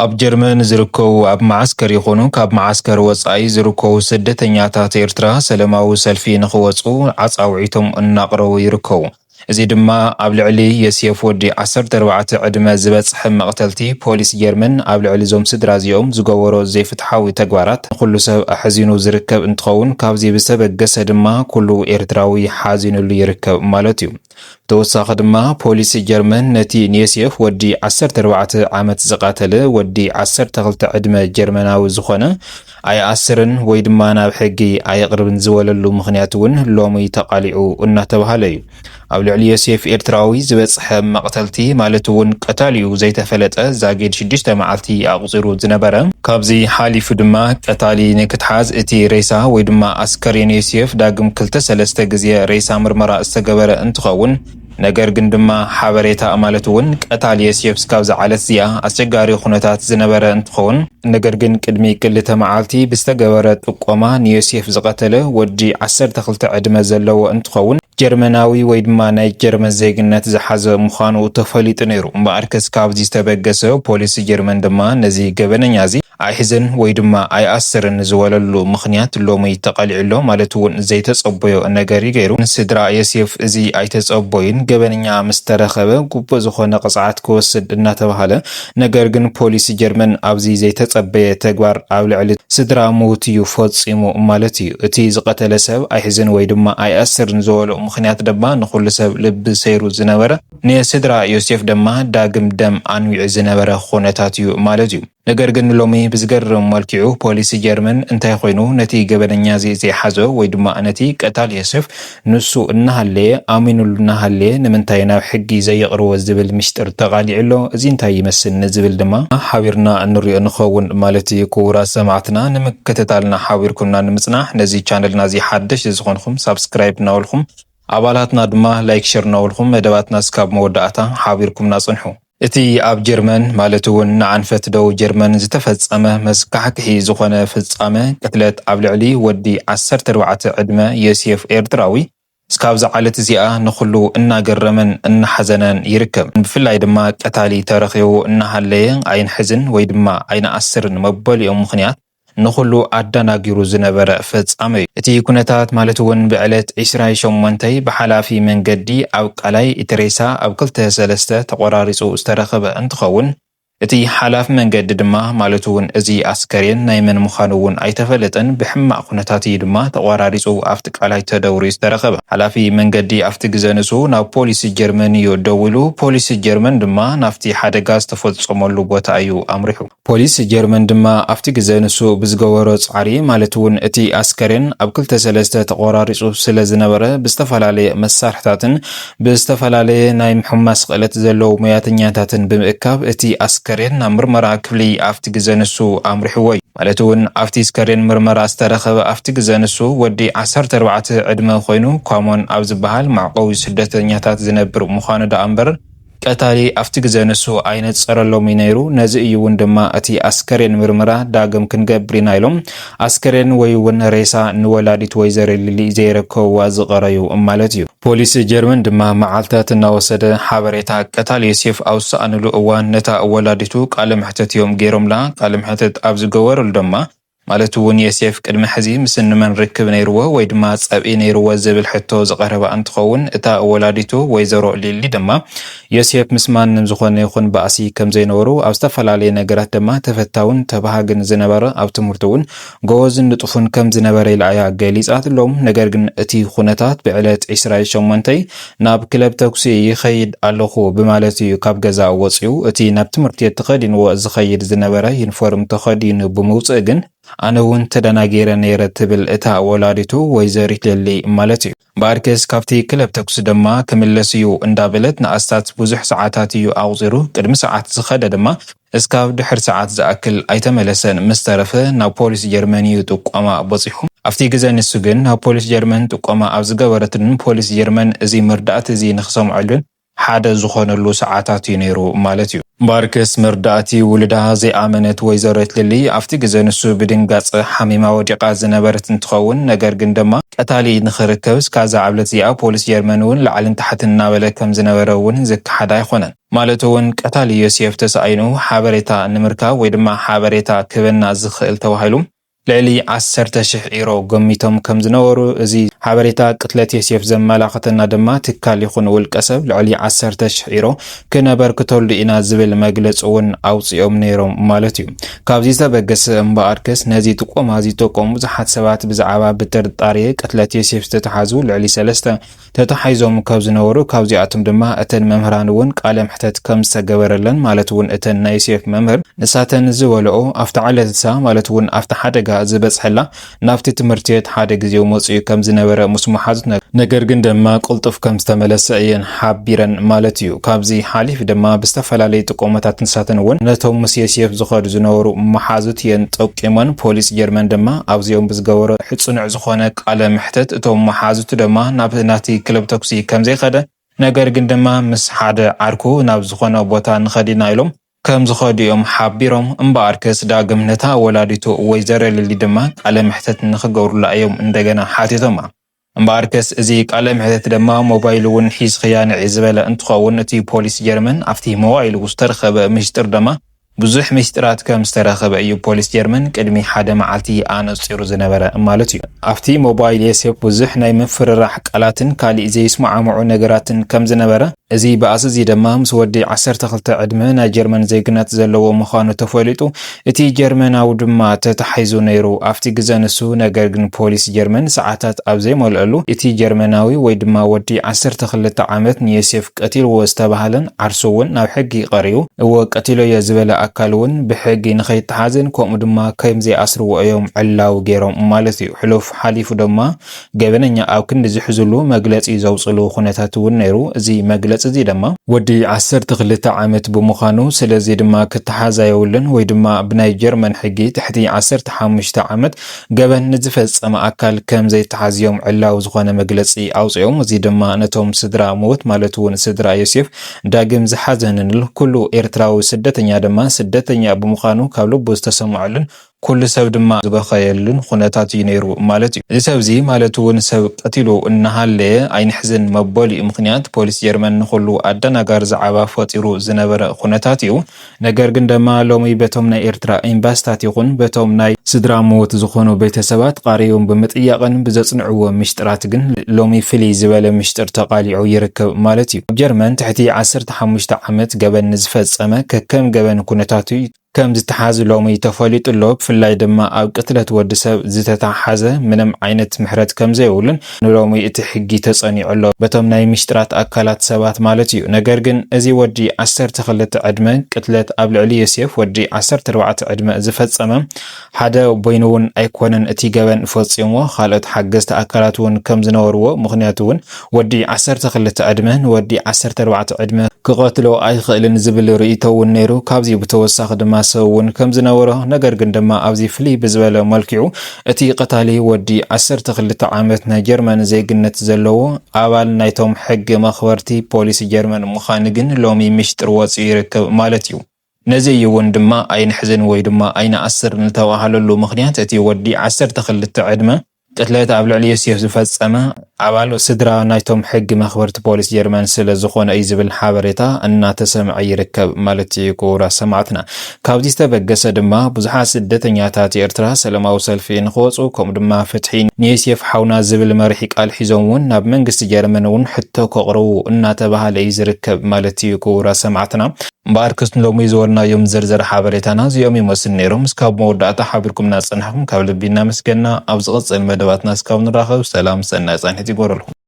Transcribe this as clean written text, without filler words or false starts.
ኣብ ጀርመን ዝርከቡ ኣብ ማዓስከር ይኹኑ ካብ ማዓስከር ወጻኢ ዝርከቡ ስደተኛታት ኤርትራ ሰላማዊ ሰልፊ ንኽወጹ ዓጻውዒቶም እናቕረቡ ይርከቡ። እዚ ድማ ኣብ ልዕሊ የሴፍ ወዲ 14 ዕድመ ዝበጽሐ መቕተልቲ ፖሊስ ጀርመን ኣብ ልዕሊ ዞም ስድራ እዚኦም ዝገበሮ ዘይፍትሓዊ ተግባራት ኩሉ ሰብ ኣሕዚኑ ዝርከብ እንትኸውን ካብዚ ብሰበገሰ ድማ ኩሉ ኤርትራዊ ሓዚኑሉ ይርከብ ማለት እዩ። ተወሳኺ ድማ ፖሊስ ጀርመን ነቲ ንየሴፍ ወዲ 14 ዓመት ዝቃተለ ወዲ 12 ዕድመ ጀርመናዊ ዝኾነ ኣይኣስርን ወይ ድማ ናብ ሕጊ ኣይቕርብን ዝበለሉ ምኽንያት እውን ሎሚ ተቃሊዑ እናተባህለ እዩ። ኣብ ልዕሊ ዮሴፍ ኤርትራዊ ዝበጽሐ መቕተልቲ ማለት እውን ቀታሊኡ ዘይተፈለጠ ዛጊድ 6 መዓልቲ ኣቁፂሩ ዝነበረ ካብዚ ሓሊፉ ድማ ቀታሊ ንክትሓዝ እቲ ሬሳ ወይ ድማ ኣስከሬን ዮሴፍ ዳግም 2-3 ግዜ ሬሳ ምርመራ ዝተገበረ እንትኸውን ነገር ግን ድማ ሓበሬታ ማለት እውን ቀታሊ ዮሴፍ ስካብ ዝዓለት እዚኣ ኣስቸጋሪ ኩነታት ዝነበረ እንትኸውን ነገር ግን ቅድሚ 2 መዓልቲ ብዝተገበረ ጥቆማ ንዮሴፍ ዝቀተለ ወዲ 12 ዕድመ ዘለዎ እንትኸውን ጀርመናዊ ወይ ድማ ናይ ጀርመን ዜግነት ዝሓዘ ምዃኑ ተፈሊጡ ነይሩ። እምበኣርከስ ካብዚ ዝተበገሰ ፖሊስ ጀርመን ድማ ነዚ ገበነኛ እዚ ኣይሕዝን ወይ ድማ ኣይኣስርን ዝበለሉ ምኽንያት ሎሚ ተቃሊዑሎ ማለት እውን ዘይተጸበዮ ነገር ገይሩ ስድራ ዮሴፍ እዚ ኣይተጸበዩን ገበነኛ ምስ ተረኸበ ጉቡእ ዝኾነ ቅፅዓት ክወስድ እናተባሃለ ነገር ግን ፖሊስ ጀርመን ኣብዚ ዘይተጸበየ ተግባር ኣብ ልዕሊ ስድራ ሞት እዩ ፈጺሙ ማለት እዩ። እቲ ዝቀተለ ሰብ ኣይሕዝን ወይ ድማ ኣይኣስርን ዝበሎ ምኽንያት ድማ ንኹሉ ሰብ ልቢ ሰይሩ ዝነበረ ንስድራ ዮሴፍ ድማ ዳግም ደም ኣንዊዕ ዝነበረ ኩነታት እዩ ማለት እዩ። ነገር ግን ሎሚ ብዝገርም መልክዑ ፖሊስ ጀርመን እንታይ ኮይኑ ነቲ ገበነኛ እዚ ዘይሓዞ ወይ ድማ ነቲ ቀታሊ ዮሴፍ ንሱ እናሃለየ ኣሚኑሉ እናሃለየ ንምንታይ ናብ ሕጊ ዘይቕርቦ ዝብል ምስጢር ተቃሊዑሎ እዚ እንታይ ይመስል ንዝብል ድማ ሓቢርና እንሪኦ ንኸውን ማለት እዩ። ክቡራት ሰማዕትና ንምክትታልና ሓቢርኩምና ንምጽናሕ ነዚ ቻነልና እዚ ሓድሽ ዝኾንኩም ሳብስክራይብ እናበልኩም ኣባላትና ድማ ላይክ ሼር እናበልኩም መደባትና ስካብ መወዳእታ ሓቢርኩምና ጽንሑ። እቲ ኣብ ጀርመን ማለት እውን ንዓንፈት ደው ጀርመን ዝተፈጸመ መስካሕክሒ ዝኾነ ፍጻመ ቅትለት ኣብ ልዕሊ ወዲ 14 ዕድመ ዮሴፍ ኤርትራዊ ስካብ ዝዓለት እዚኣ ንኹሉ እናገረመን እናሓዘነን ይርከብ። ብፍላይ ድማ ቀታሊ ተረኺቡ እናሃለየ ኣይንሕዝን ወይ ድማ ኣይንኣስርን መበሊኦም ምኽንያት ንኹሉ ኣዳናጊሩ ዝነበረ ፍጻመ እዩ። እቲ ኩነታት ማለት እውን ብዕለት 28 ብሓላፊ መንገዲ ኣብ ቃላይ እቲ ሬሳ ኣብ 2-3 ተቆራሪጹ ዝተረኸበ እንትኸውን እቲ ሓላፊ መንገዲ ድማ ማለት እውን እዚ ኣስከሬን ናይ መን ምዃኑ እውን ኣይተፈለጠን ብሕማቕ ኩነታት ድማ ተቆራሪጹ ኣብቲ ቃላይ ተደውሩ ዝተረኸበ ሓላፊ መንገዲ ኣብቲ ግዜ ንሱ ናብ ፖሊስ ጀርመን እዩ ደዊሉ ፖሊስ ጀርመን ድማ ናብቲ ሓደጋ ዝተፈጸመሉ ቦታ እዩ ኣምሪሑ። ፖሊስ ጀርመን ድማ ኣብቲ ግዜ ንሱ ብዝገበሮ ጻዕሪ ማለት እውን እቲ ኣስከሬን ኣብ 2-3 ተቆራሪጹ ስለ ዝነበረ ብዝተፈላለየ መሳርሕታትን ብዝተፈላለየ ናይ ምሕማስ ክእለት ዘለዎ ሙያተኛታትን ብምእካብ እቲ ኣስከሬን ናብ ምርመራ ክፍሊ ኣብቲ ግዜ ንሱ ኣምሪሕዎ እዩ። ማለት እውን ኣብቲ ኣስከሬን ምርመራ ዝተረኸበ ኣብቲ ግዜ ንሱ ወዲ 14 ዕድመ ኮይኑ ኳሞን ኣብ ዝበሃል ማዕቆዊ ስደተኛታት ዝነብር ምዃኑ ዳ እምበር ቀታሊ ኣብቲ ግዜ ንሱ ኣይነፀረሎም ነይሩ። ነዚ እዩ እውን ድማ እቲ ኣስከሬን ምርመራ ዳግም ክንገብር ኢና ኢሎም ኣስከሬን ወይ እውን ሬሳ ንወላዲት ወይዘሮ ሊሊ ዘይረከብዋ ዝቐረዩ ማለት እዩ። ፖሊስ ጀርመን ድማ መዓልታት እናወሰደ ሓበሬታ ቀታሊ ዮሴፍ ኣብ ዝሰኣንሉ እዋን ነታ ወላዲቱ ቃለ መሕተት እዮም ገይሮምላ ቃለ መሕተት ኣብ ዝገበረሉ ድማ ማለት እውን ዮሴፍ ቅድሚ ሕዚ ምስ ንመን ርክብ ነይርዎ ወይ ድማ ጸብኢ ነይርዎ ዝብል ሕቶ ዝቐረበ እንትኸውን እታ ወላዲቱ ወይዘሮ ሊሊ ድማ ዮሴፍ ምስ ማንም ዝኾነ ይኹን ባእሲ ከም ዘይነበሩ ኣብ ዝተፈላለዩ ነገራት ድማ ተፈታውን ተባሃግን ዝነበረ ኣብ ትምህርቱ እውን ጎበዝን ንጡፍን ከም ዝነበረ ኢልያ ገሊጻትሎም። ነገር ግን እቲ ኩነታት ብዕለት 28 ናብ ክለብ ተኩሲ ይኸይድ ኣለኹ ብማለት እዩ ካብ ገዛ ወፂኡ እቲ ናብ ትምህርቲ ተኸዲንዎ ዝኸይድ ዝነበረ ዩኒፎርም ተኸዲኑ ብምውፅእ ግን ኣነ እውን ተደናጌረ ነይረ ትብል እታ ወላዲቱ ወይዘሪት ሊሊ ማለት እዩ። ባርከስ ካብቲ ክለብ ተኩሲ ድማ ክምለስ እዩ እንዳበለት ንኣስታት ብዙሕ ሰዓታት እዩ ኣቁፂሩ ቅድሚ ሰዓት ዝኸደ ድማ እስካብ ድሕር ሰዓት ዝኣክል ኣይተመለሰን ምስ ተረፈ ናብ ፖሊስ ጀርመን እዩ ጥቆማ በፂሑ። ኣብቲ ግዜ ንሱ ግን ናብ ፖሊስ ጀርመን ጥቆማ ኣብ ዝገበረትን ፖሊስ ጀርመን እዚ መርዳእቲ እዚ ንክሰምዐሉን ሓደ ዝኾነሉ ሰዓታት እዩ ነይሩ ማለት እዩ። ባርከስ መርዳእቲ ውልዳ ዘይኣመነት ወይዘሮት ልሊ ኣብቲ ግዜ ንሱ ብድንጋጽ ሓሚማ ወዲቓ ዝነበረት እንትኸውን ነገር ግን ድማ ቀታሊ ንኽርከብ እስካዛ ዓብለት እዚኣ ፖሊስ ጀርመን እውን ላዕልን ታሕትን እናበለ ከም ዝነበረ እውን ዝከሓድ ኣይኮነን። ማለት እውን ቀታሊ ዮሴፍ ተሳኢኑ ሓበሬታ ንምርካብ ወይ ድማ ሓበሬታ ክበና ዝኽእል ተባሂሉ ልዕሊ 10,000 ዩሮ ገሚቶም ከም ዝነበሩ እዚ ሓበሬታ ቅትለት ዮሴፍ ዘመላኽተና ድማ ትካል ይኹን ውልቀ ሰብ ልዕሊ 10,000 ዩሮ ክነበርክተሉ ኢና ዝብል መግለፂ እውን ኣውፂኦም ነይሮም ማለት እዩ። ካብዚ ዝተበገሰ እምበኣርከስ ነዚ ጥቆማ ዝጠቀሙ ብዙሓት ሰባት ብዛዕባ ብጥርጣሬ ቅትለት ዮሴፍ ዝተተሓዙ ልዕሊ 3 ተተሓይዞም ካብ ዝነበሩ ካብዚኣቶም ድማ እተን መምህራን እውን ቃለ ምሕተት ከም ዝተገበረለን ማለት እውን እተን ናይ ዮሴፍ መምህር ንሳተን ዝበልኦ ኣብቲ ዓለትሳ ማለት እውን ኣብቲ ሓደጋ ዝበጽሐላ ናብቲ ትምህርቲ ቤት ሓደ ግዜ መጽኡ ከም ዝነበረ ምስ መሓዙት ነገር ግን ድማ ቁልጡፍ ከም ዝተመለሰ እየን ሓቢረን ማለት እዩ። ካብዚ ሓሊፍ ድማ ብዝተፈላለዩ ጥቆማታት ንሳተን እውን ነቶም ምስ ዮሴፍ ዝኸዱ ዝነበሩ መሓዙት እየን ጠቂሞን ፖሊስ ጀርመን ድማ ኣብዚኦም ብዝገበሮ ሕጽኑዕ ዝኾነ ቃለ ምሕተት እቶም መሓዙት ድማ ናብ ናቲ ክለብ ተኩሲ ከም ዘይኸደ ነገር ግን ድማ ምስ ሓደ ዓርኩ ናብ ዝኾነ ቦታ ንኸዲና ኢሎም ከም ዝኸዲኦም ሓቢሮም እምበኣርከስ ዳግም ነታ ወላዲቱ ወይዘሮ ልሊ ድማ ቃለ ምሕተት ንኽገብሩላ እዮም እንደገና ሓቲቶማ። እምበኣርከስ እዚ ቃለ ምሕተት ድማ ሞባይል እውን ሒዝኽያ ንዒ ዝበለ እንትኸውን እቲ ፖሊስ ጀርመን ኣብቲ ሞባይል ዝተረኸበ ምስጢር ድማ ብዙሕ ምስጢራት ከም ዝተረኸበ እዩ ፖሊስ ጀርመን ቅድሚ ሓደ መዓልቲ ኣነፂሩ ዝነበረ ማለት እዩ። ኣብቲ ሞባይል ዮሴፍ ብዙሕ ናይ ምፍርራሕ ቃላትን ካልእ ዘይስማዓምዑ ነገራትን ከም ዝነበረ እዚ በኣስ እዚ ድማ ምስ ወዲ 12 ዕድመ ናይ ጀርመን ዜግነት ዘለዎ ምዃኑ ተፈሊጡ እቲ ጀርመናዊ ድማ ተታሒዙ ነይሩ ኣብቲ ግዜ ንሱ። ነገር ግን ፖሊስ ጀርመን ሰዓታት ኣብ ዘይመልአሉ እቲ ጀርመናዊ ወይ ድማ ወዲ 12 ዓመት ንዮሴፍ ቀቲልዎ ዝተባሃለን ዓርሱ እውን ናብ ሕጊ ቀሪቡ እወ ቀቲሎዮ ዝበለ ኣካል እውን ብሕጊ ንኸይተሓዝን ከምኡ ድማ ከም ዘይኣስርዎ እዮም ዕላው ገይሮም ማለት እዩ። ሕሉፍ ሓሊፉ ድማ ገበነኛ ኣብ ክንዲ ዝሕዝሉ መግለፂ ዘውፅሉ ኩነታት እውን ነይሩ። እዚ መግለፂ እዚ ድማ ወዲ 12 ዓመት ብምዃኑ ስለዚ ድማ ክትሓዛ የብሉን ወይ ድማ ብናይ ጀርመን ሕጊ ትሕቲ 15 ዓመት ገበን ንዝፈጸመ ኣካል ከም ዘይተሓዝዮም ዕላው ዝኾነ መግለፂ ኣውፅኦም። እዚ ድማ ነቶም ስድራ ሞት ማለት እውን ስድራ ዮሴፍ ዳግም ዝሓዘንሉ ኩሉ ኤርትራዊ ስደተኛ ድማ ስደተኛ ብምዃኑ ካብ ልቡ ዝተሰምዐሉን ኩሉ ሰብ ድማ ዝበኸየሉን ኩነታት እዩ ነይሩ ማለት እዩ። እዚ ሰብዚ ማለት እውን ሰብ ቀቲሉ እናሃለየ ኣይንሕዝን መበሊኡ ምክንያት ፖሊስ ጀርመን ንኩሉ ኣደናጋሪ ዛዕባ ፈጢሩ ዝነበረ ኩነታት እዩ። ነገር ግን ድማ ሎሚ በቶም ናይ ኤርትራ ኤምባሲታት ይኹን በቶም ናይ ስድራ ሞት ዝኾኑ ቤተሰባት ቃሪዮም ብምጥያቕን ብዘጽንዕዎ ምስጢራት ግን ሎሚ ፍልይ ዝበለ ምስጢር ተቃሊዑ ይርከብ ማለት እዩ። ጀርመን ትሕቲ 15 ዓመት ገበን ዝፈጸመ ከከም ገበን ኩነታቱ ከም ዝተሓዘ ሎሚ ተፈሊጡሎ ብፍላይ ድማ ኣብ ቅትለት ወዲ ሰብ ዝተታሓዘ ምንም ዓይነት ምሕረት ከም ዘይብሉን ንሎሚ እቲ ሕጊ ተጸኒዑሎ በቶም ናይ ምስጢራት ኣካላት ሰባት ማለት እዩ። ነገር ግን እዚ ወዲ 12 ዕድመ ቅትለት ኣብ ልዕሊ ዮሴፍ ወዲ 14 ዕድመ ዝፈጸመ ሓደ ቦይኑ እውን ኣይኮነን እቲ ገበን ፈጺሞ ካልኦት ሓገዝቲ ኣካላት እውን ከም ዝነበርዎ ምክንያቱ እውን ወዲ 12 ዕድመ ንወዲ 14 ዕድመ ክቐትሎ ኣይኽእልን ዝብል ርእይቶ እውን ነይሩ። ካብዚ ብተወሳኺ ድማ ሰብ እውን ከም ዝነበሮ ነገር ግን ድማ ኣብዚ ፍልይ ብዝበለ መልክዑ እቲ ቀታሊ ወዲ 12 ዓመት ናይ ጀርመን ዜግነት ዘለዎ ኣባል ናይቶም ሕጊ መኽበርቲ ፖሊስ ጀርመን ምዃኑ ግን ሎሚ ምስጢር ወፂኡ ይርከብ ማለት እዩ። ነዚ እውን ድማ ኣይንሕዝን ወይ ድማ ኣይንኣስር ዝተባሃለሉ ምክንያት እቲ ወዲ 12 ዕድመ ቅትለት ኣብ ልዕሊ ዮሴፍ ዝፈጸመ ኣባል ስድራ ናይቶም ሕጊ መኽበርቲ ፖሊስ ጀርመን ስለ ዝኾነ እዩ ዝብል ሓበሬታ እናተሰምዐ ይርከብ ማለት እዩ። ክቡራት ሰማዕትና ካብዚ ዝተበገሰ ድማ ብዙሓት ስደተኛታት ኤርትራ ሰላማዊ ሰልፊ ንኽወፁ ከምኡ ድማ ፍትሒ ንዮሴፍ ሓውና ዝብል መሪሒ ቃል ሒዞም እውን ናብ መንግስቲ ጀርመን እውን ሕቶ ከቕርቡ እናተባሃለ እዩ ዝርከብ ማለት እዩ። ክቡራት ሰማዕትና እምበኣርከስ ሎሚ ዝወልናዮም ዝርዝር ሓበሬታና እዚኦም ይመስል ነይሮም። እስካብ መወዳእታ ሓቢርኩምና ፀናሕኩም ካብ ልቢ እናመስገንና ኣብ ዝቕፅል መደባትና እስካብ ንራኸብ ሰላም ሰናይ ጻንሒት ይጎረልኩም።